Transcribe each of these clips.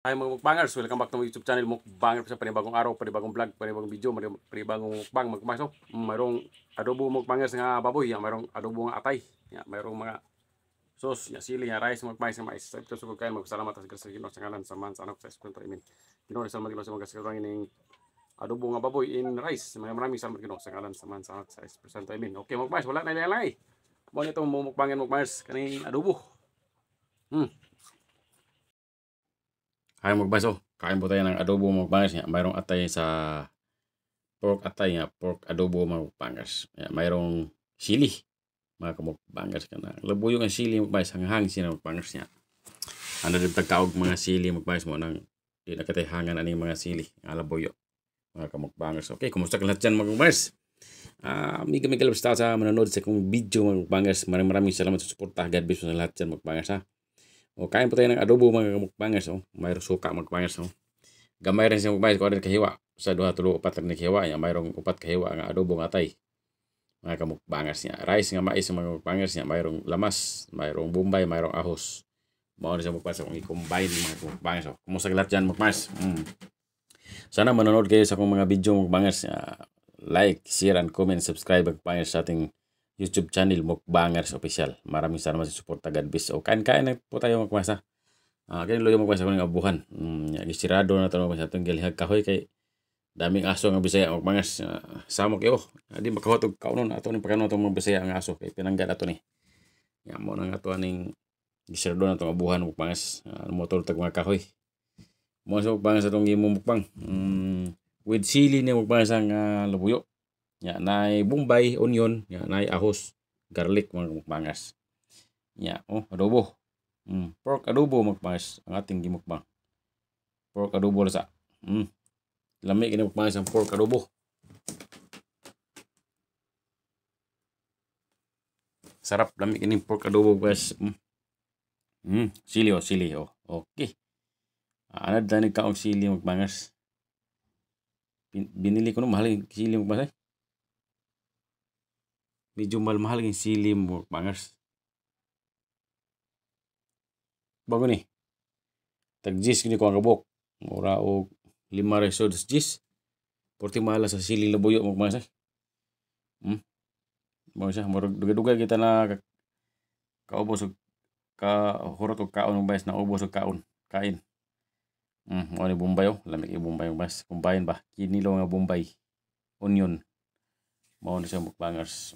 Hi mga mukbangers, welcome back to my YouTube channel Mukbanger sa panibagong araw, panibagong vlog, panibagong video, panibagong mukbang magmasok. Mayroong adobo mukbangers nga baboy, mayroong adobo nga atay, mayroong mga sauce, sili, rice, mukbangers nga mais. Sa ito sugod kayo magpasalamat sa Ginoo sa ngalan sa man sa anak sa Espiritu. Amen. Ginoo salamat Ginoo sa mga kasagaran ning adobo nga baboy in rice. Maraming salamat Ginoo sa ngalan sa man sa anak sa Espiritu. Amen. Okay mukbangers, wala na ilalay. Mo nito mukbangan mukbangers kaning adobo. Hay magbaso, kain po tayo ng adobo mukbangers. Mayroong atay sa pork atay nga, pork adobo mukbangers. Mayroong sili mga kamukbangers ka na. Labuyo ang sili mukbangers, hanghang sila mukbangers niya. Ano din pagkaog mga sili mukbangers mo nang di nakatahangan aning mga sili nga labuyo mga kamukbangers. Okay, kumusta ka lahat dyan mga mukbangers? Amiga basta sa manonood sa kong video mga mukbangers. Maraming salamat sa suporta. God bless sa lahat dyan mukbangers ha. O kain po tayo ng adobo mga mukbangers. Mayroong suka mukbangers. Gamay rin siya mukbangers. Kung kahiwa sa 2-3-4 rin kahiwa niya. Mayroong 4 kahiwa nga adobo nga atay mga kamukbangers niya. Rice nga mais mga mukbangers niya. Mayroong lamas, mayroong bumbay, mayroong ahos. Mao na siya mukbangers kung i-combine mga mukbangers. Kumusta lahat dyan mukbangers? Sana manonood kayo sa akong mga video mukbangers. Like, share, and comment, subscribe mukbangers sa ating YouTube channel Mukbangers Official. Maraming salamat sa suporta. God bless. O kain-kain na po tayo magmasa. Kaya loyo magmasa ko ng abuhan. Gisirado na ito magmasa. Itong galihag kahoy kay daming aso nga Bisaya magmangas. Sama kayo. Di makawatog kaunon. Ato ni pagkano itong mga Bisaya ang aso. Kay pinanggat ato ni. Yan mo nang ato aning gisirado na itong abuhan magmangas. Motor tag mga kahoy. Mo sa magmangas itong mukbang. With sili ni magmangas ang labuyo. Naay bumbay, onion, naay ahos, garlic mga mukbangas. Adobo. Pork adobo mukbangas ang ating gimukbang. Pork adobo lasa. Lami kini mukbangas ang pork adobo. Sarap lami kini pork adobo guys. Sili. Okay. Anad na nagkaong sili mukbangas. Binili ko no mahal yung sili mukbangas. Medyo mahal yung sili mukbangers. Bago ni. Tag-gis kini ko ang kabok. Mura o 5 resods gis. Porti mahal sa sili labuyo mukbangers. Mo siya duga-duga kita na kaubos og kahurot og kaon ng bayas na ubos og kain. Mo ni bumbay lamig yung bumbay bas. Combine ba? Kinilo nga bumbay. Onion. Mao na siya mukbangers.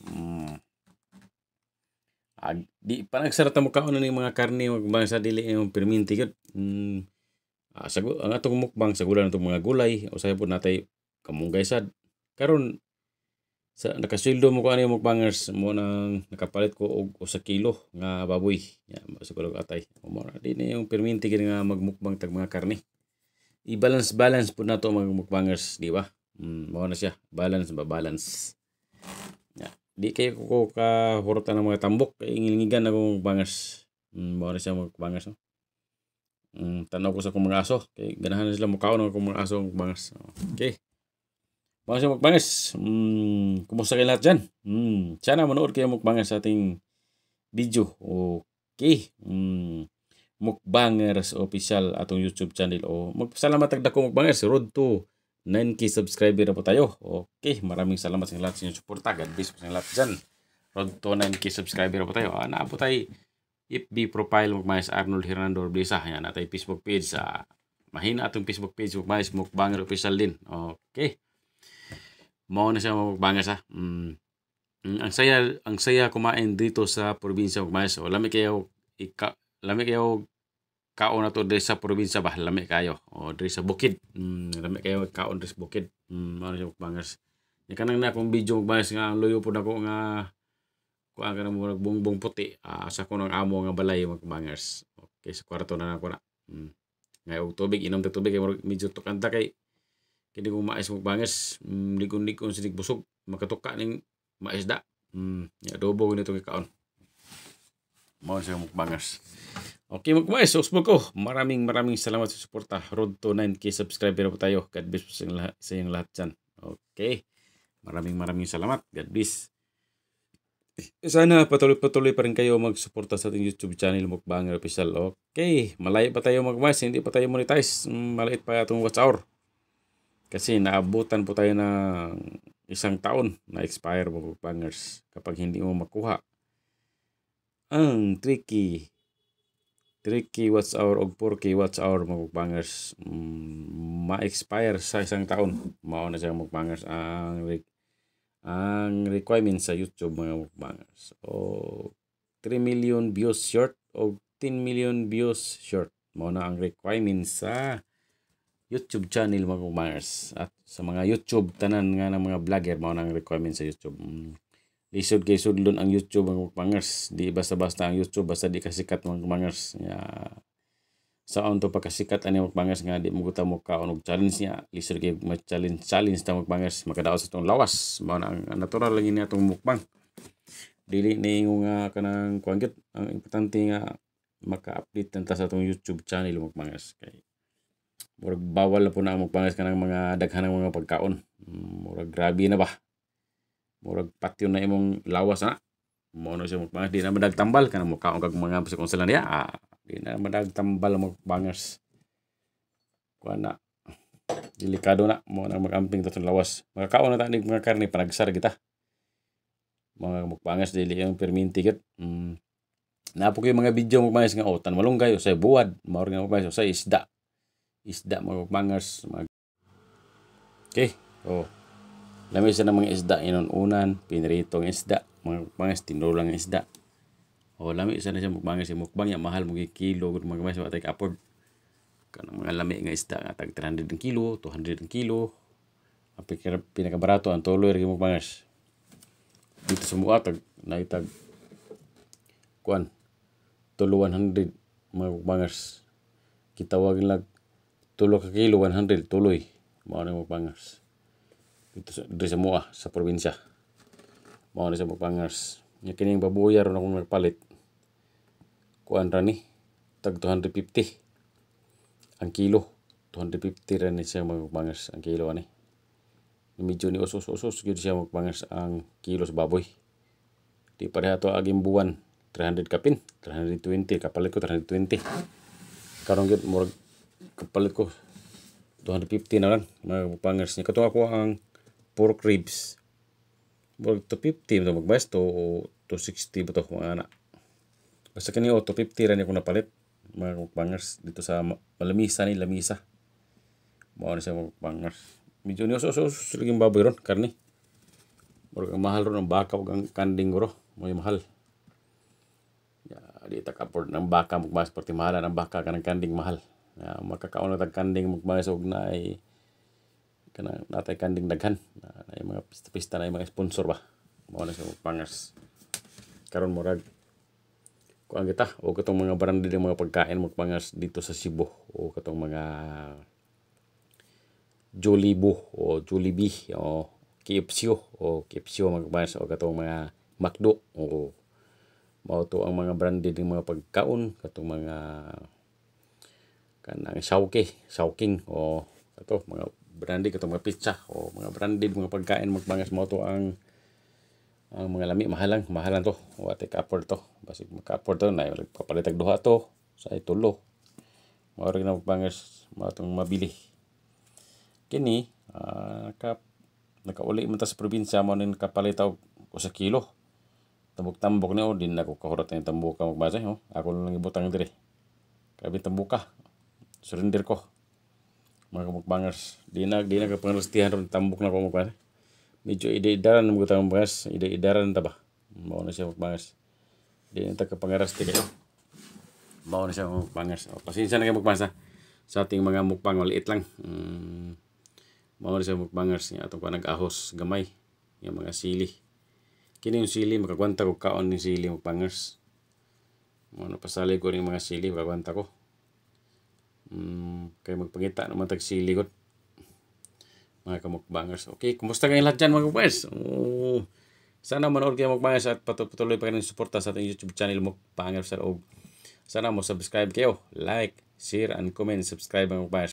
Di pa nagsarata mo kaon ni mga karne mukbang sa dili yung perminti gud. Ang atong mukbang sagulan natong mga gulay o sayo po natay kamunggay sad. Karon sa nakasweldo mo ko ani mukbangers mo nang nakapalit ko og 1 kilo nga baboy. Siguro atay. Mo di na yung perminti gid nga magmukbang tag mga karne. I-balance po nato mga mukbangers, di ba? Mao na siya. Balance. Di kayo ko kahurutan ng mga tambok. Kaya ingilngigan akong mukbangers. Mao na siya mukbangers. Tanaw ko sa akong mga aso. Kaya ganahan na sila mukhaon ng akong mga aso mukbangers. Okay. Mao siya mukbangers. Kumusta kayo lahat dyan? Sana manood kayo mukbangers sa ating video. Okay. Mukbangers Official atong YouTube channel. Magpasalamat tagdako mukbangers. Road to 9K subscriber na po tayo. Okay, maraming salamat sa lahat sa inyong suporta. God bless po sa lahat dyan. Road to 9K subscriber na po tayo. Naabot tayo FB profile mukbangers Arnold Hernando Orblesa. Yan natin Facebook page. Mahina atong Facebook page mukbangers Mukbanger Official din. Okay. Mao na siya mukbangers ha. Ang saya kumain dito sa probinsya mukbangers. Lami kayo kaon na to diri sa probinsya ba, lami kayo o diri sa bukid. Lami kayo kaon diri sa bukid. Mao siya mukbangers. Ni kanang na akong video mukbangers nga ang luyo pud ako nga kuan kanang murag bongbong puti sa kunang amo nga balay mukbangers. Okay, sa kwarto na nako na. Ngay tubig inom ta tubig kay medyo tukanta kay kini kong mais mukbangers. Ligon-ligon sinig busog makatuka ning maisda. Adobo nito kay kaon. Mao siya mukbangers. Okay, mukbangers, usbog ko. Maraming salamat sa suporta. Road to 9K subscriber po tayo. God bless sa inyong lahat dyan. Okay. Maraming salamat. God bless. Sana patuloy-patuloy pa rin kayo magsuporta sa ating YouTube channel Mukbanger Official. Okay, malayo pa tayo magmas, hindi pa tayo monetize. Maliit pa itong watch hour. Kasi naabutan po tayo ng 1 taon na expire Mukbangers kapag hindi mo makuha ang 3K watch hour o 4K watch hour Mukbangers ma-expire sa 1 taon. Mao na siya Mukbangers ang requirement sa YouTube mga mukbangers. O 3 million views short o 10 million views short. Mao na ang requirement sa YouTube channel mga mukbangers. At sa mga YouTube tanan nga ng mga vlogger mao na ang requirement sa YouTube. Lisod kay sudlon ang YouTube mga mukbangers. Di basta-basta ang YouTube basta di kasikat mga mukbangers. Sa to pagkasikat ani mukbangers nga di mo guta mo kaon og challenge niya lisod kay challenge ta mukbangers makadaot sa tong lawas mao na ang natural lang ini atong mukbang dili na ingo nga kanang kuanggit ang importante nga maka-update ta sa atong YouTube channel mukbangers kay murag bawal na po na ang mukbangers kanang mga daghanang mga pagkaon murag grabe na ba murag patyon na imong lawas na mao na siya mukbangers di na madagtambal kanang mukaon kag mga sa kung sila niya di na madagtambal mukbangers kuan na delikado na mo nang magamping tatong lawas makakaon na tanig mga karne panagsar kita mga mukbangers dili yung perminti gid napo kay mga video mukbangers nga tan malunggay usay buwad mao nga mukbangers usay isda mga mukbangers okay lami sa mga isda inon-unan pinritong isda mga mukbangers tinulang isda lami sana siya mukbangers si mukbang ya mahal mo kilo gud mga guys watay ka-afford kanang mga lami nga isda nga tag 300 ang kilo 200 ang kilo ang pinakabarato ang tuloy ri mukbangers dito sa mua tag naitag kuan tulo 100 mga mukbangers kitawag lang tulo ka kilo 100 tuloy mao na mukbangers dito sa mua sa probinsya mao na sa mukbangers nya kining babuya ron akong nagpalit kuan ra ni tag 250 ang kilo 250 ra ni siya mga mukbangers ang kilo ani medyo ni usos gyud siya mukbangers ang kilo sa baboy di pareha to aging buwan 300 kapin 320 kapalit ko 320 karon gyud murag kapalit ko 250 na lang mga mukbangers ni kato ako ang pork ribs murag 250 to magbayas to 260 ba to mga anak basta kani 250 ra ni ko napalit mga mukbangers dito sa lamisa mao na siya mukbangers medyo ni usos liging baboy ron karne murag ang mahal ron ang baka ug ang kanding ro mo mahal di ta ka-afford ng baka mukbangers perti mahal ang baka kanang kanding mahal makakaon na tag kanding mukbangers ug naay kanang natay kanding daghan na mga pista na mga sponsor ba mao na siya mukbangers karon murag kuan kita o katong mga branded ng mga pagkain mukbangers dito sa Cebu o katong mga Jollibee o Jollibee o KFC mukbangers o katong mga McDo o mao to ang mga branded ng mga pagkaon katong mga kanang Chowking o kato mga branded katong mga pizza o mga branded mga pagkain mukbangers mao to ang mga lami mahalan to wate ka-afford to basig maka-afford to na papalitag duha to sa itulo mao rin na mukbangers mao tong mabili kini nakauli man ta sa probinsya mao nin kapalitaw ko sa kilo tambok-tambok ni din ako kahurot ni tambuka magbasa ako lang ibutang dire kabi tambuka surrender ko mga mukbangers di na kapangalustihan ron tambok na ko mukbangers medyo ide-idaran mo gutang mukbangers ide-idaran ta ba mao na siya mukbangers di na ta kapangarasti kayo mao na siya mukbangers pasensya na kayo mukbangers sa ating mga mukbang maliit lang mao na siya mukbangers nga atong nag-ahos gamay yung mga sili kini yung sili makagwanta ko kaon ni sili mukbangers mao na pasali ko ning mga sili makagwanta ko kay magpangita naman tag sili ko mga kamukbangers. Okay, kumusta kayong lahat dyan mga mukbangers? Sana manood kayo mukbangers at patuloy pa kayo ng suporta sa ating YouTube channel Mukbangers sa loob. Sana mo subscribe kayo, like, share, and comment, subscribe mga mukbangers.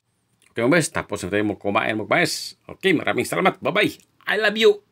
Okay mukbangers, tapos na tayo kumain mukbangers. Okay, maraming salamat. Bye-bye. I love you.